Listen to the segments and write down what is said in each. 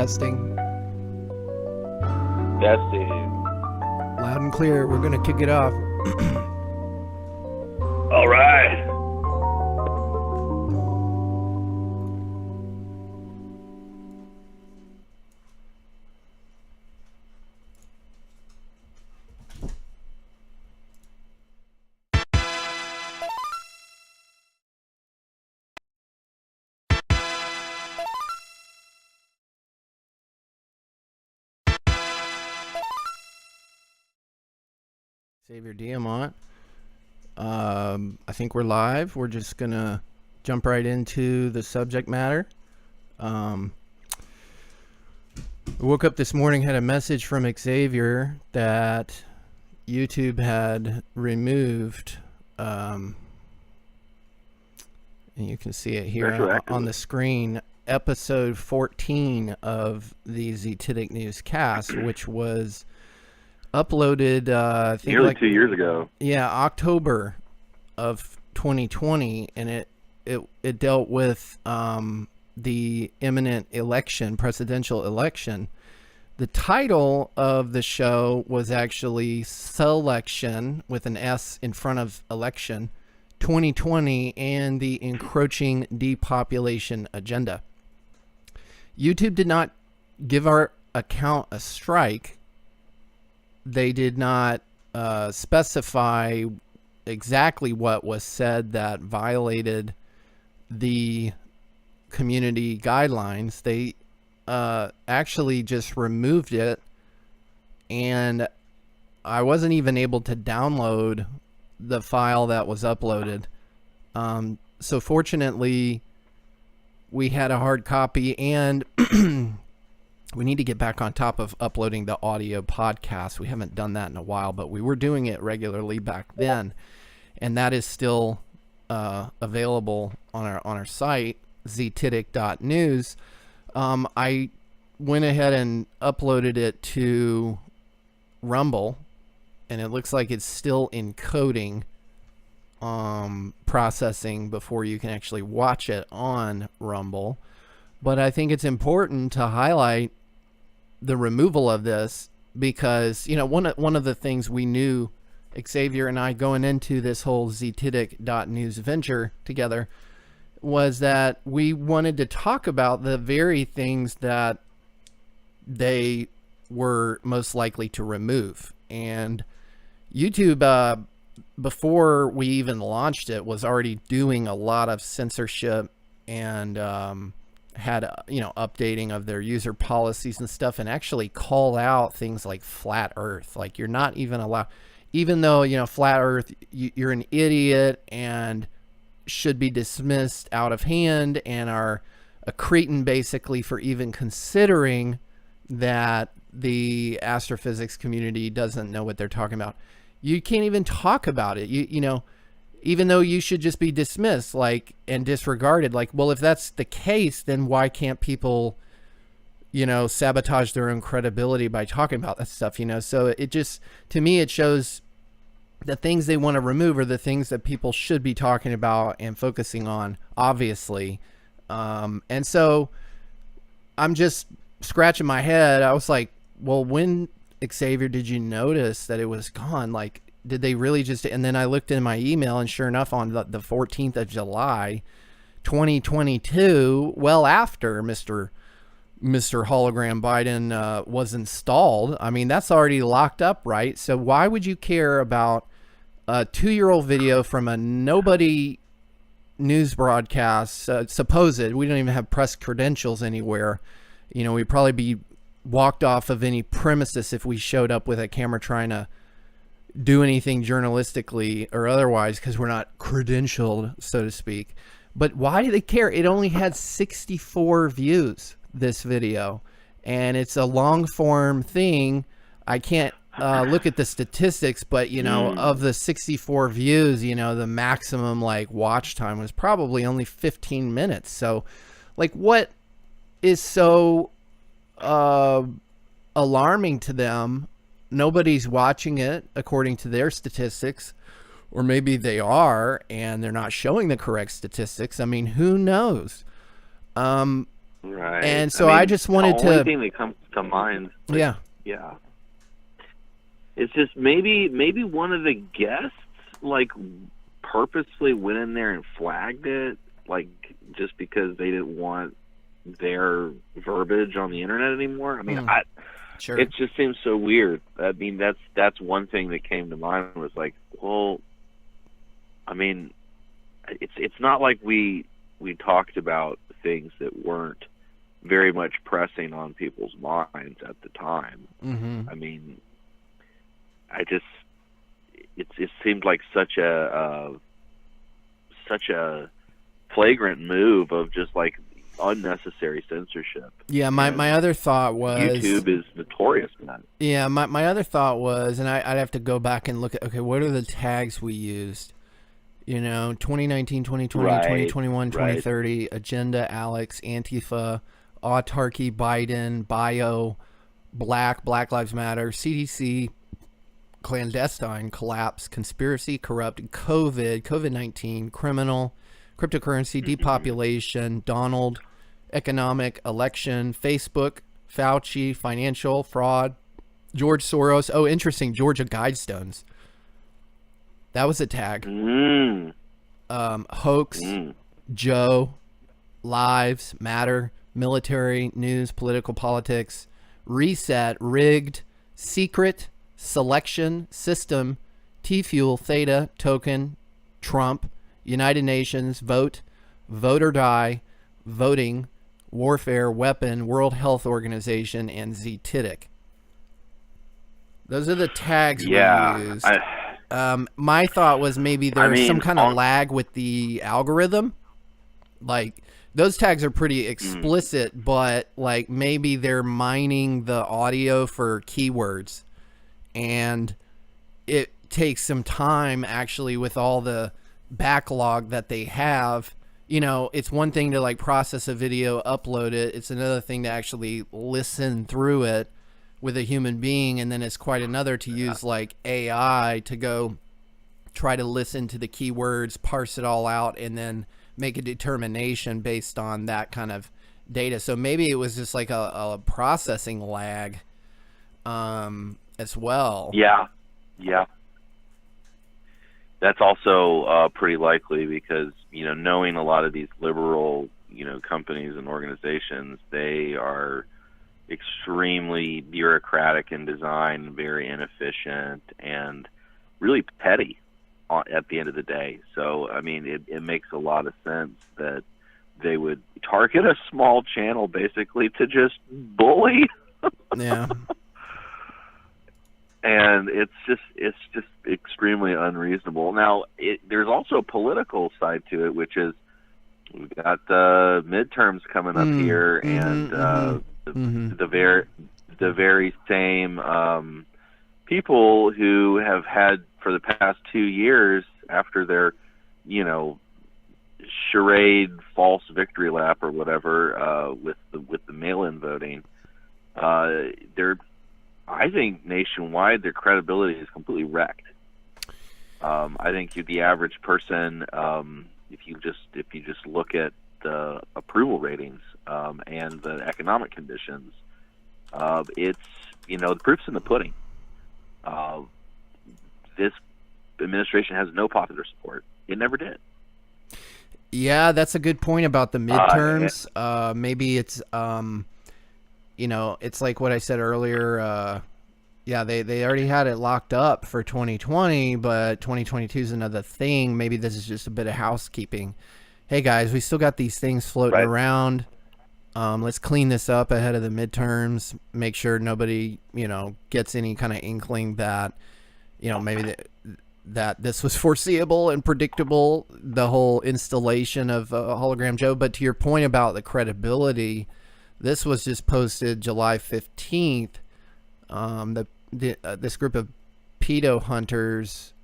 Testing. Testing. Loud and clear. We're going to kick it off. All right. Xavier Diamant. I think we're live. We're just gonna jump right into the subject matter. I woke up this morning, had a message from Xavier that YouTube had removed, and you can see it here on the screen, episode 14 of the Zetetic News cast, which was uploaded I think nearly 2 years ago. Yeah, October of 2020, and it dealt with the imminent election, presidential election. The title of the show was actually Selection, with an S in front of election, 2020 and the encroaching depopulation agenda. YouTube did not give our account a strike. They did not specify exactly what was said that violated the community guidelines. They actually just removed it, and I wasn't even able to download the file that was uploaded. So fortunately, we had a hard copy, and we need to get back on top of uploading the audio podcast. We haven't done that in a while, but we were doing it regularly back then, and that is still available on our site, zetetic.news. I went ahead and uploaded it to Rumble, and it looks like it's still encoding, processing before you can actually watch it on Rumble. But I think it's important to highlight the removal of this, because, you know, one of the things we knew, Xavier and I, going into this whole zetetic.news venture together, was that we wanted to talk about the very things that they were most likely to remove. And YouTube, before we even launched it, was already doing a lot of censorship and had updating of their user policies and stuff, and actually call out things like flat earth. Like, you're not even allowed, even though, you know, flat earth, you're an idiot and should be dismissed out of hand and are a cretin basically for even considering that the astrophysics community doesn't know what they're talking about. You can't even talk about it. You know, even though you should just be dismissed, like, and disregarded. Like, well, if that's the case, then why can't people, you know, sabotage their own credibility by talking about that stuff, you know? So it just, to me, it shows the things they want to remove are the things that people should be talking about and focusing on, obviously. And so I'm just scratching my head. I was like, well, when, Xavier, did you notice that it was gone? Like, did they really just, and then I looked in my email, and sure enough, on the 14th of July, 2022, well after Mr. Hologram Biden was installed. I mean, that's already locked up, right? So why would you care about a 2-year-old video from a nobody news broadcast, supposed, we don't even have press credentials anywhere. You know, we'd probably be walked off of any premises if we showed up with a camera trying to do anything journalistically or otherwise, because we're not credentialed, so to speak. But why do they care? It only had 64 views, this video, and it's a long form thing. I can't look at the statistics, but, you know, of the 64 views, you know, the maximum like watch time was probably only 15 minutes. So like, what is so alarming to them? Nobody's watching it according to their statistics, or maybe they are and they're not showing the correct statistics. I mean, who knows? Right. And so I just wanted the only to, thing that comes to mind. yeah. Yeah. It's just maybe one of the guests like purposely went in there and flagged it, like just because they didn't want their verbiage on the internet anymore. I mean, Sure. it just seems so weird. I mean, that's one thing that came to mind was like, well, I mean, it's not like we talked about things that weren't very much pressing on people's minds at the time. Mm-hmm. I mean, it seemed like such a flagrant move of just like unnecessary censorship. Yeah, my other thought was YouTube is notorious for that. Yeah, my other thought was, and I'd have to go back and look at, okay, what are the tags we used? 2019, 2020, Right, 2021, right. 2030, Agenda, Alex, Antifa, Autarky, Biden, Bio, Black Lives Matter, CDC, Clandestine, Collapse, Conspiracy, Corrupt, COVID-19, Criminal, Cryptocurrency, Depopulation, Donald, Economic, Election, Facebook, Fauci, Financial, Fraud, George Soros. Oh, interesting, Georgia Guidestones. That was a tag. Hoax, Joe, Lives Matter, Military, News, Political, Politics, Reset, Rigged, Secret, Selection, System, T-Fuel, Theta, Token, Trump, United Nations, Vote, Vote or Die, Voting, Warfare, Weapon, World Health Organization, and zetetic. Those are the tags we used. My thought was maybe there's some kind of lag with the algorithm. Like, those tags are pretty explicit, but like maybe they're mining the audio for keywords, and it takes some time actually with all the backlog that they have. It's one thing to like process a video, upload it. It's another thing to actually listen through it with a human being, and then it's quite another to use like AI to go try to listen to the keywords, parse it all out, and then make a determination based on that kind of data. So maybe it was just like a processing lag as well. Yeah. That's also pretty likely because, knowing a lot of these liberal, companies and organizations, they are extremely bureaucratic in design, very inefficient, and really petty at the end of the day. So, I mean, it makes a lot of sense that they would target a small channel basically to just bully. Yeah. And it's just extremely unreasonable. Now, there's also a political side to it, which is we've got the midterms coming up here, and the very same people who have had for the past 2 years after their, charade false victory lap or whatever with the mail-in voting, I think nationwide their credibility is completely wrecked. I think the average person, if you just look at the approval ratings and the economic conditions, it's the proof's in the pudding. This administration has no popular support. It never did. Yeah, that's a good point about the midterms. Maybe it's it's like what I said earlier. They already had it locked up for 2020, but 2022 is another thing. Maybe this is just a bit of housekeeping. Hey guys, we still got these things floating around. Let's clean this up ahead of the midterms. Make sure nobody, gets any kind of inkling that, maybe that this was foreseeable and predictable, the whole installation of Hologram Joe. But to your point about the credibility, this was just posted July 15th. This group of pedo hunters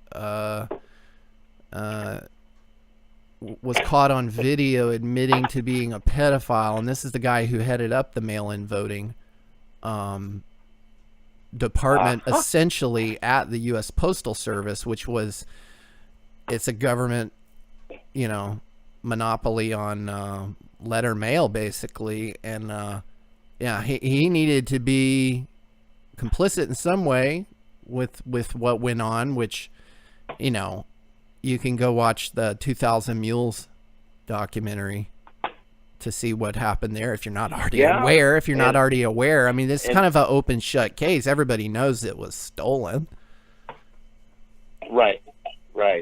was caught on video admitting to being a pedophile, and this is the guy who headed up the mail-in voting department, essentially at the U.S. Postal Service, which it's a government, monopoly on letter mail, basically. And yeah, he needed to be complicit in some way with what went on, which, you know, you can go watch the 2000 Mules documentary to see what happened there if you're not already aware. If you're not already aware, I mean, this is kind of an open shut case. Everybody knows it was stolen. Right.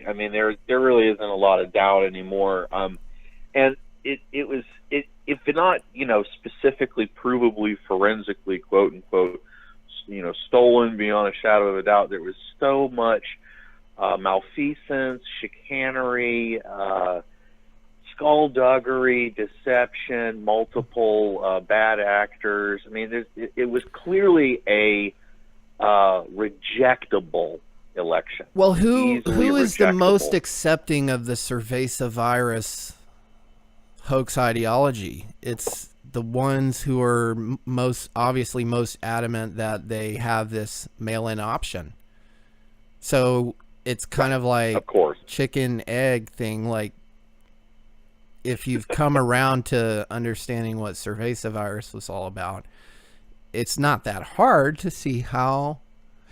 I mean, there really isn't a lot of doubt anymore. And it was if not, you know, specifically, provably, forensically, quote unquote, you know, stolen beyond a shadow of a doubt. There was so much malfeasance, chicanery, skullduggery, deception, multiple bad actors. I mean, it was clearly a rejectable election. Well, who is the most accepting of the cerveza virus hoax ideology? It's the ones who are most adamant that they have this mail-in option. So it's kind of like, of course, chicken egg thing. Like, if you've come around to understanding what cerveza virus was all about, it's not that hard to see how,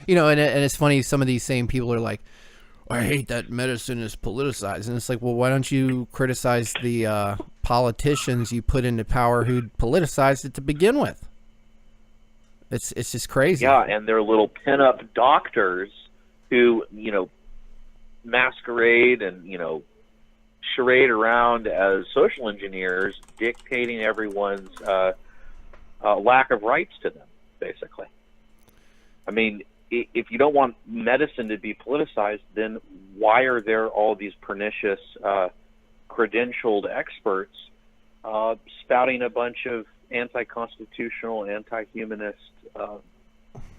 you know, and it's funny, some of these same people are like, I hate that medicine is politicized. And it's like, well, why don't you criticize the politicians you put into power who politicized it to begin with? It's just crazy. Yeah, and they're little pin-up doctors who, you know, masquerade and, you know, charade around as social engineers, dictating everyone's lack of rights to them, basically. I mean, if you don't want medicine to be politicized, then why are there all these pernicious credentialed experts spouting a bunch of anti-constitutional, anti-humanist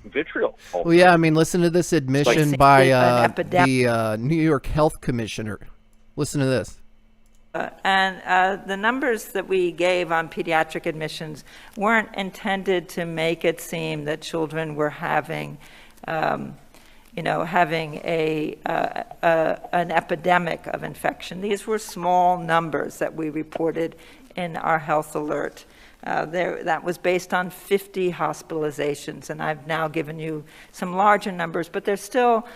vitriol? Well, yeah, I mean, listen to this admission by the New York Health Commissioner. Listen to this. And the numbers that we gave on pediatric admissions weren't intended to make it seem that children were having having an epidemic of infection. These were small numbers that we reported in our health alert. That was based on 50 hospitalizations, and I've now given you some larger numbers, but they're still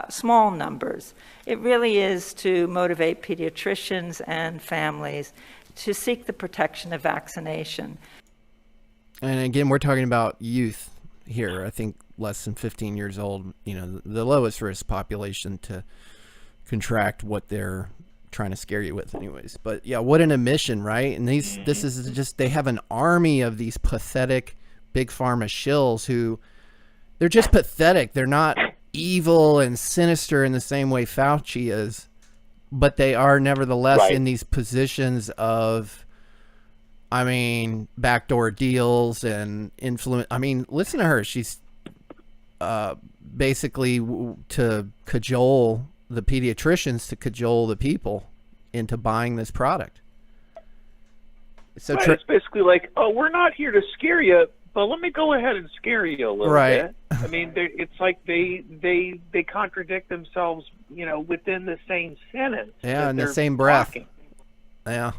small numbers. It really is to motivate pediatricians and families to seek the protection of vaccination. And again, we're talking about youth here. I think less than 15 years old, you know, the lowest risk population to contract what they're trying to scare you with anyways. But yeah, what an admission, right? And this is just, they have an army of these pathetic big pharma shills who, they're just pathetic. They're not evil and sinister in the same way Fauci is, but they are nevertheless in these positions of, I mean, backdoor deals and influence. I mean, listen to her. She's basically to cajole the pediatricians, to cajole the people into buying this product. So it's basically like, oh, we're not here to scare you, but let me go ahead and scare you a little bit. I mean, it's like they contradict themselves, you know, within the same sentence. Yeah, in the same breath. Talking. Yeah.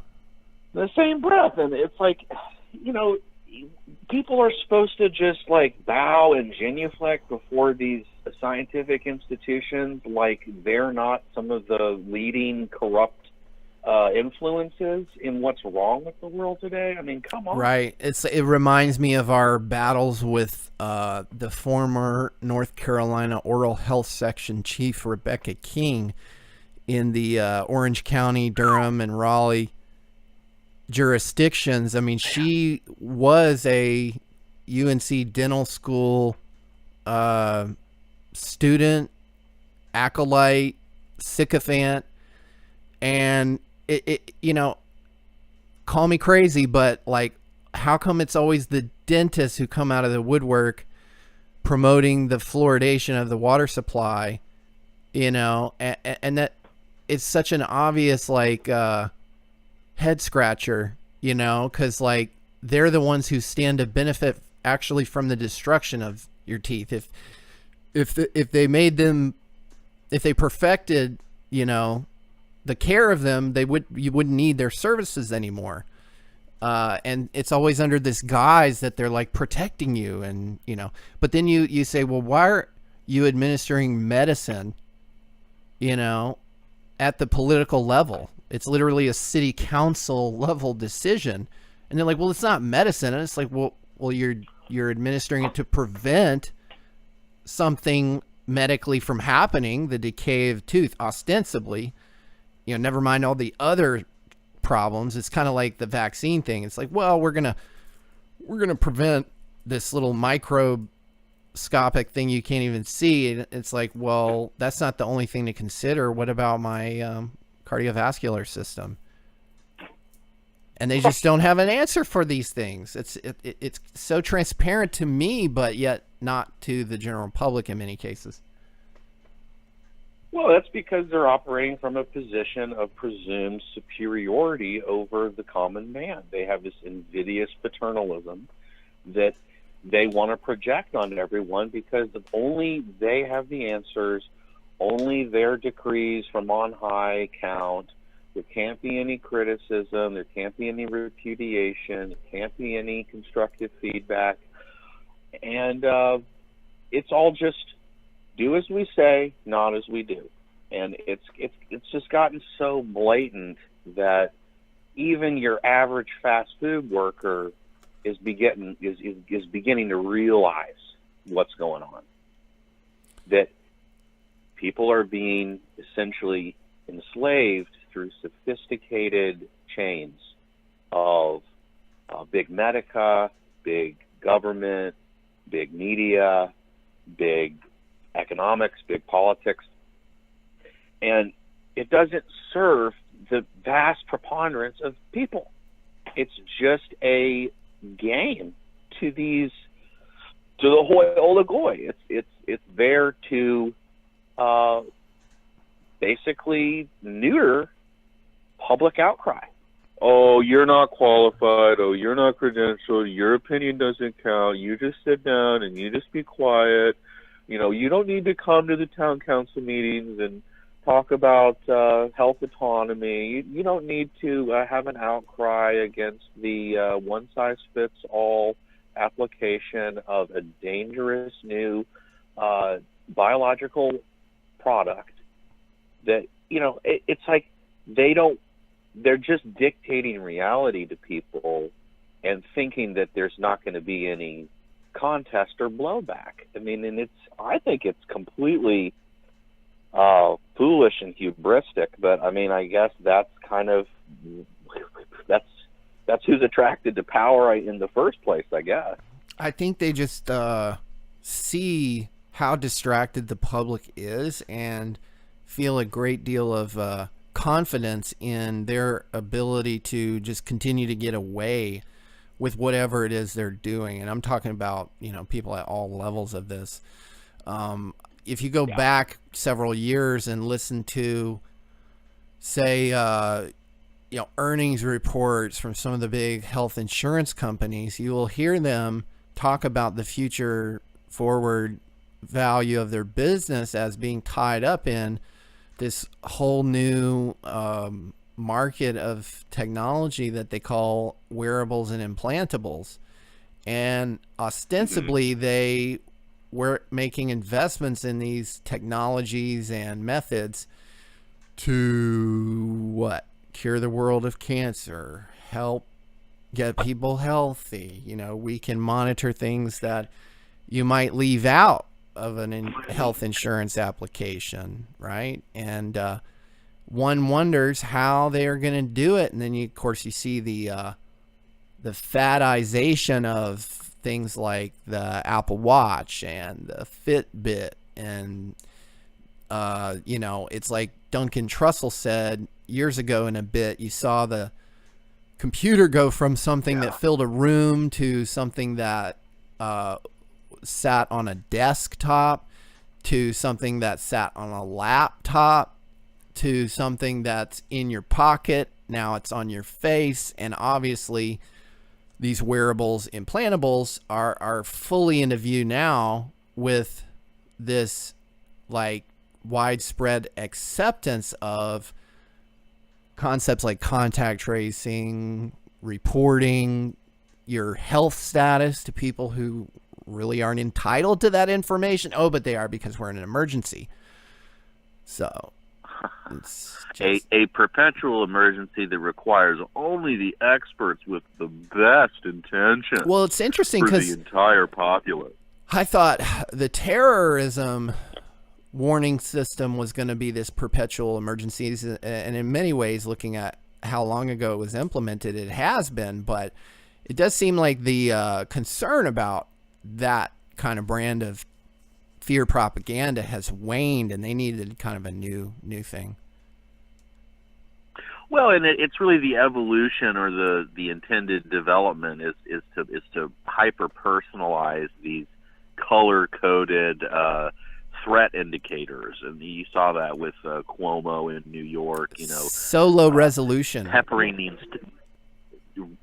The same breath. And it's like, you know, people are supposed to just like bow and genuflect before these scientific institutions like they're not some of the leading corrupt influences in what's wrong with the world today. I mean, come on. Right. It reminds me of our battles with the former North Carolina Oral Health Section Chief Rebecca King in the Orange County, Durham, and Raleigh jurisdictions. I mean, she was a UNC dental school student, acolyte, sycophant, and it you know, call me crazy, but like, how come it's always the dentists who come out of the woodwork promoting the fluoridation of the water supply, you know, and that it's such an obvious like head scratcher, you know, because like they're the ones who stand to benefit actually from the destruction of your teeth. If they perfected, you know, the care of them, you wouldn't need their services anymore. And it's always under this guise that they're like protecting you, and but then you say, well, why are you administering medicine, at the political level? It's literally a city council level decision. And they're like, well, it's not medicine. And it's like, well, you're administering it to prevent something medically from happening, the decay of tooth, ostensibly, never mind all the other problems. It's kind of like the vaccine thing. It's like, well, we're gonna prevent this little microscopic thing you can't even see. And it's like, well, that's not the only thing to consider. What about my cardiovascular system? And they just don't have an answer for these things. It's so transparent to me, but yet not to the general public in many cases. Well, that's because they're operating from a position of presumed superiority over the common man. They have this invidious paternalism that they want to project on everyone because only they have the answers, only their decrees from on high count. There can't be any criticism, there can't be any repudiation, there can't be any constructive feedback. And it's all just do as we say, not as we do. And it's just gotten so blatant that even your average fast food worker is beginning to realize what's going on. That people are being essentially enslaved through sophisticated chains of big medica, big government, big media, big economics, big politics, and it doesn't serve the vast preponderance of people. It's just a game to the hoi oligoi. It's there to basically neuter public outcry. Oh, you're not qualified. Oh, you're not credentialed. Your opinion doesn't count. You just sit down and you just be quiet. You don't need to come to the town council meetings and talk about health autonomy. You don't need to have an outcry against the one-size-fits-all application of a dangerous new biological product that, it's like they're just dictating reality to people and thinking that there's not going to be any contest or blowback. I mean, and I think it's completely foolish and hubristic, but I mean, I guess that's kind of that's who's attracted to power in the first place, I guess. I think they just see how distracted the public is and feel a great deal of confidence in their ability to just continue to get away with whatever it is they're doing. And I'm talking about, people at all levels of this. If you go back several years and listen to, say, earnings reports from some of the big health insurance companies, you will hear them talk about the future forward value of their business as being tied up in this whole new market of technology that they call wearables and implantables. And ostensibly they were making investments in these technologies and methods to cure the world of cancer, help get people healthy. We can monitor things that you might leave out of an health insurance application, right? And one wonders how they are going to do it. And then of course you see the fatization of things like the Apple Watch and the Fitbit, and it's like Duncan Trussell said years ago in a bit, you saw the computer go from something that filled a room to something that sat on a desktop, to something that sat on a laptop, to something that's in your pocket. Now it's on your face. And obviously these wearables, implantables are fully into view now with this widespread acceptance of concepts like contact tracing, reporting your health status to people who really aren't entitled to that information. Oh, but they are because we're in an emergency. So it's just... a perpetual emergency that requires only the experts with the best intentions. Well, it's interesting for the because entire populace. I thought the terrorism warning system was going to be this perpetual emergencies, and in many ways, looking at how long ago it was implemented, it has been, but it does seem like the concern about that kind of brand of fear propaganda has waned, and they needed kind of a new thing. Well, and it's really the evolution or the intended development is to hyper personalize these color coded threat indicators, and you saw that with Cuomo in New York. So low resolution, peppering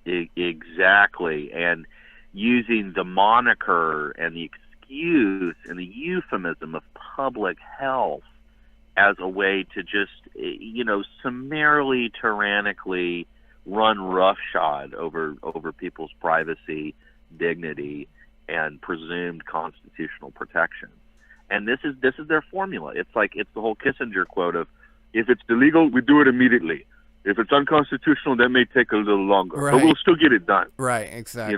the exactly, and using the moniker and the excuse and the euphemism of public health as a way to just summarily, tyrannically run roughshod over people's privacy, dignity, and presumed constitutional protection. And this is their formula. It's the whole Kissinger quote of, if it's illegal, we do it immediately. If it's unconstitutional, that may take a little longer, right, but we'll still get it done. Right, exactly.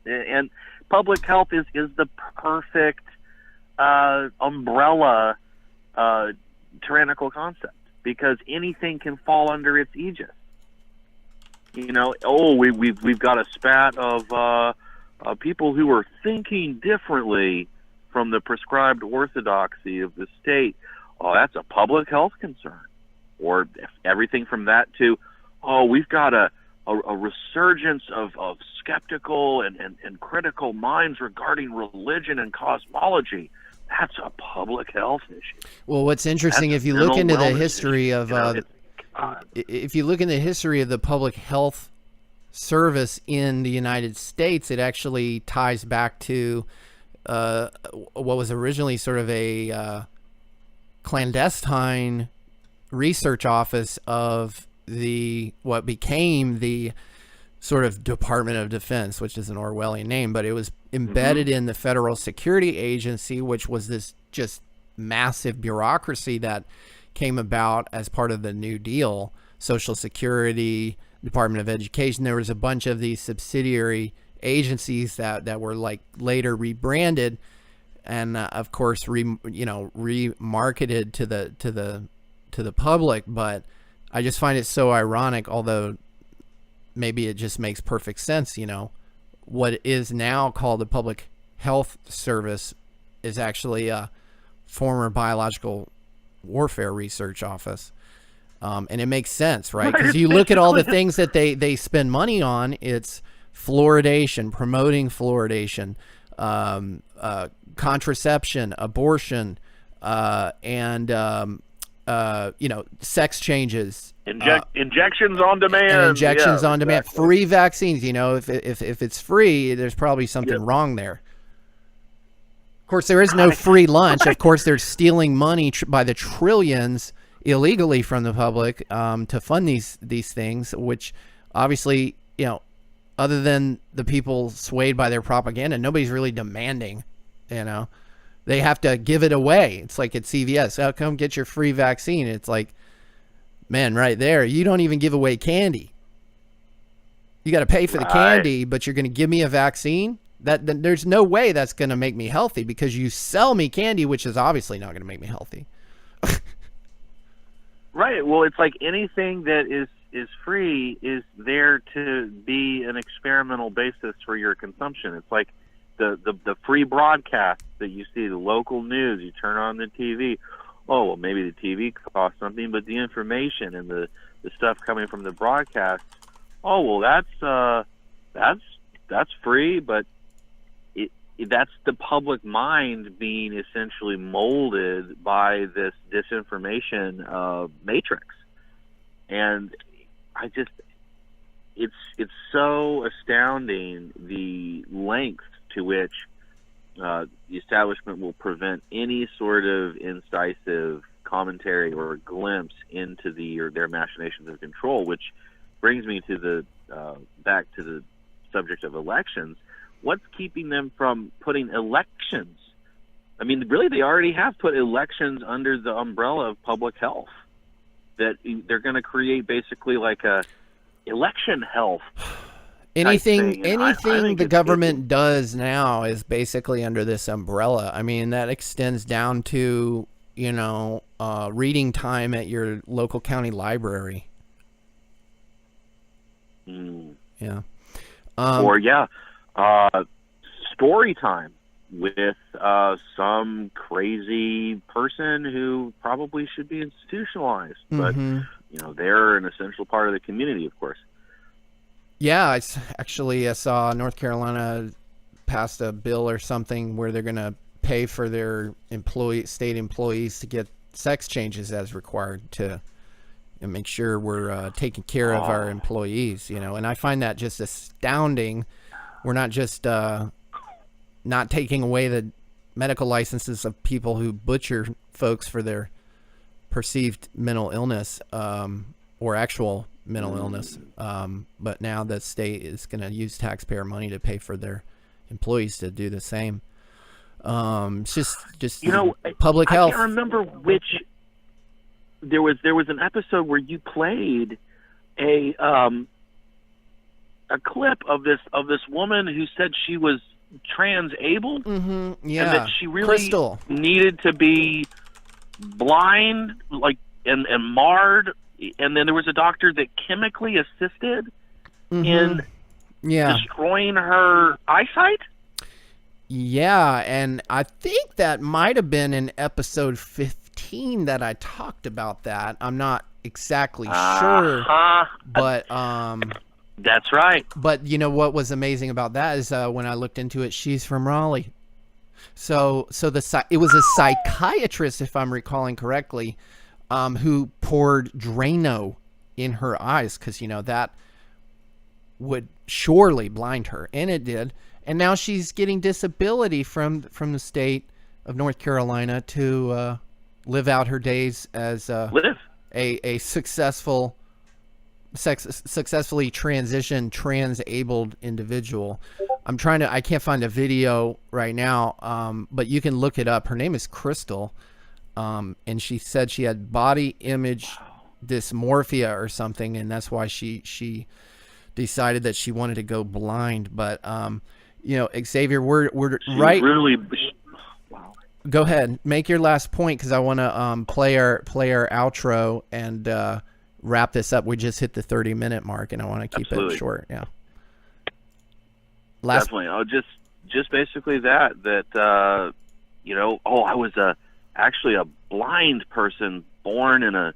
And public health is the perfect umbrella tyrannical concept, because anything can fall under its aegis. We've got a spat of people who are thinking differently from the prescribed orthodoxy of the state. Oh, that's a public health concern. Or everything from that to, we've got a resurgence of skeptical and critical minds regarding religion and cosmology. That's a public health issue. Well, what's interesting, if you look into the history of if you look in the history of the public health service in the United States, it actually ties back to what was originally sort of a clandestine research office of what became the sort of Department of Defense, which is an Orwellian name, but it was embedded in the Federal Security Agency, which was this just massive bureaucracy that came about as part of the New Deal. Social Security, Department of Education, there was a bunch of these subsidiary agencies that were later rebranded and of course remarketed to the public. But I just find it so ironic, although maybe it just makes perfect sense. What is now called the Public Health Service is actually a former biological warfare research office. And it makes sense, right? Because you look at all the things that they spend money on. It's fluoridation, promoting fluoridation, contraception, abortion, and sex changes, injections on demand, and injections on demand, exactly. Free vaccines. If it's free, there's probably something wrong there. Of course, there is no free lunch. Of course, they're stealing money by the trillions illegally from the public to fund these things, which obviously, other than the people swayed by their propaganda, nobody's really demanding. They have to give it away. It's like at CVS, oh, come get your free vaccine. It's like, man, right there, you don't even give away candy. You got to pay for the candy, but you're going to give me a vaccine? There's no way that's going to make me healthy, because you sell me candy, which is obviously not going to make me healthy. Right. Well, it's like anything that is free is there to be an experimental basis for your consumption. It's like the free broadcast that you see, the local news, you turn on the TV. Oh, well, maybe the TV costs something, but the information and the stuff coming from the broadcast, oh, well, that's free, but that's the public mind being essentially molded by this disinformation matrix. And it's so astounding the length to which the establishment will prevent any sort of incisive commentary or glimpse into their machinations of control, which brings me to the back to the subject of elections. What's keeping them from putting elections? I mean, really, they already have put elections under the umbrella of public health. That they're going to create basically like a election health. Anything I think the government does now is basically under this umbrella. I mean, that extends down to, reading time at your local county library. Yeah. Story time with some crazy person who probably should be institutionalized, but they're an essential part of the community, of course. Yeah, I saw North Carolina passed a bill or something where they're going to pay for their state employees to get sex changes as required to make sure we're taking care of our employees, and I find that just astounding. We're not just not taking away the medical licenses of people who butcher folks for their perceived mental illness or actual mental illness, but now the state is going to use taxpayer money to pay for their employees to do the same. It's just public health. I can't remember which. There was an episode where you played a clip of this woman who said she was trans-abled, yeah, and that she really Crystal needed to be blind, and marred, and then there was a doctor that chemically assisted in destroying her eyesight. Yeah, and I think that might have been in episode 15 that I talked about that. I'm not exactly sure, but that's right. But what was amazing about that is when I looked into it, she's from Raleigh. So it was a psychiatrist, if I'm recalling correctly, who poured Drano in her eyes because that would surely blind her, and it did. And now she's getting disability from the state of North Carolina to live out her days as a successfully transitioned trans-abled individual. I can't find a video right now, but you can look it up. Her name is Crystal, and she said she had body image dysmorphia or something, and that's why she decided that she wanted to go blind. But Xavier, we're right. Really, wow. Go ahead, make your last point, because I want to play our outro and wrap this up. We just hit the 30-minute mark, and I want to keep it short. Yeah. Definitely. Oh, just basically that I was actually a blind person born in a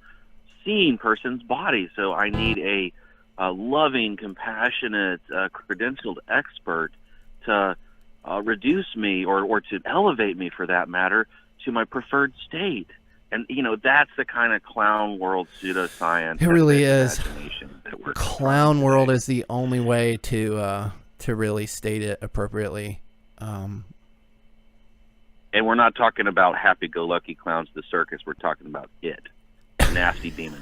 seeing person's body, so I need a loving, compassionate, credentialed expert to reduce me or to elevate me, for that matter, to my preferred state. And, that's the kind of clown world pseudoscience. It really is. Clown world is the only way to really state it appropriately. And we're not talking about happy-go-lucky clowns at the circus. We're talking about it. Nasty demon.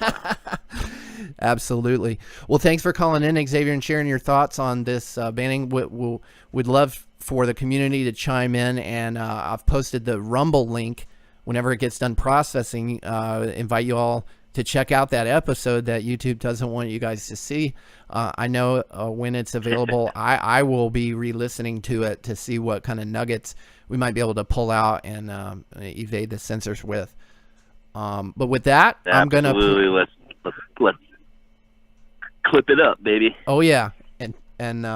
Absolutely. Well, thanks for calling in, Xavier, and sharing your thoughts on this banning. We'd love for the community to chime in, and I've posted the Rumble link whenever it gets done processing. Invite you all to check out that episode that YouTube doesn't want you guys to see. I know when it's available, I will be re-listening to it to see what kind of nuggets we might be able to pull out and evade the censors with. But with that, I'm going to... Let's clip it up, baby. Oh, yeah. And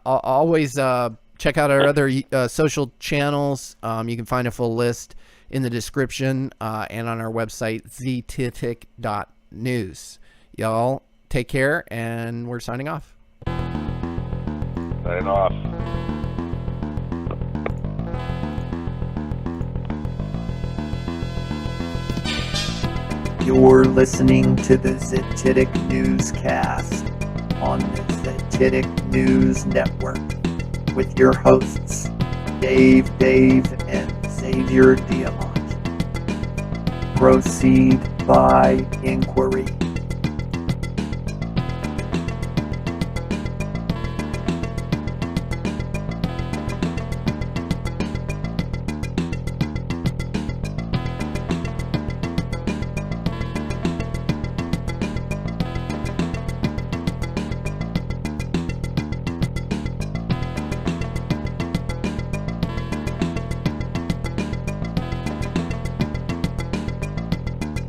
always check out our other social channels. You can find a full list in the description and on our website, zetetic.news. Y'all take care, and we're signing off. Signing off. You're listening to the Zetetic Newscast on the Zetetic News Network with your hosts, Dave, and Xavier Diamant. Proceed by inquiry.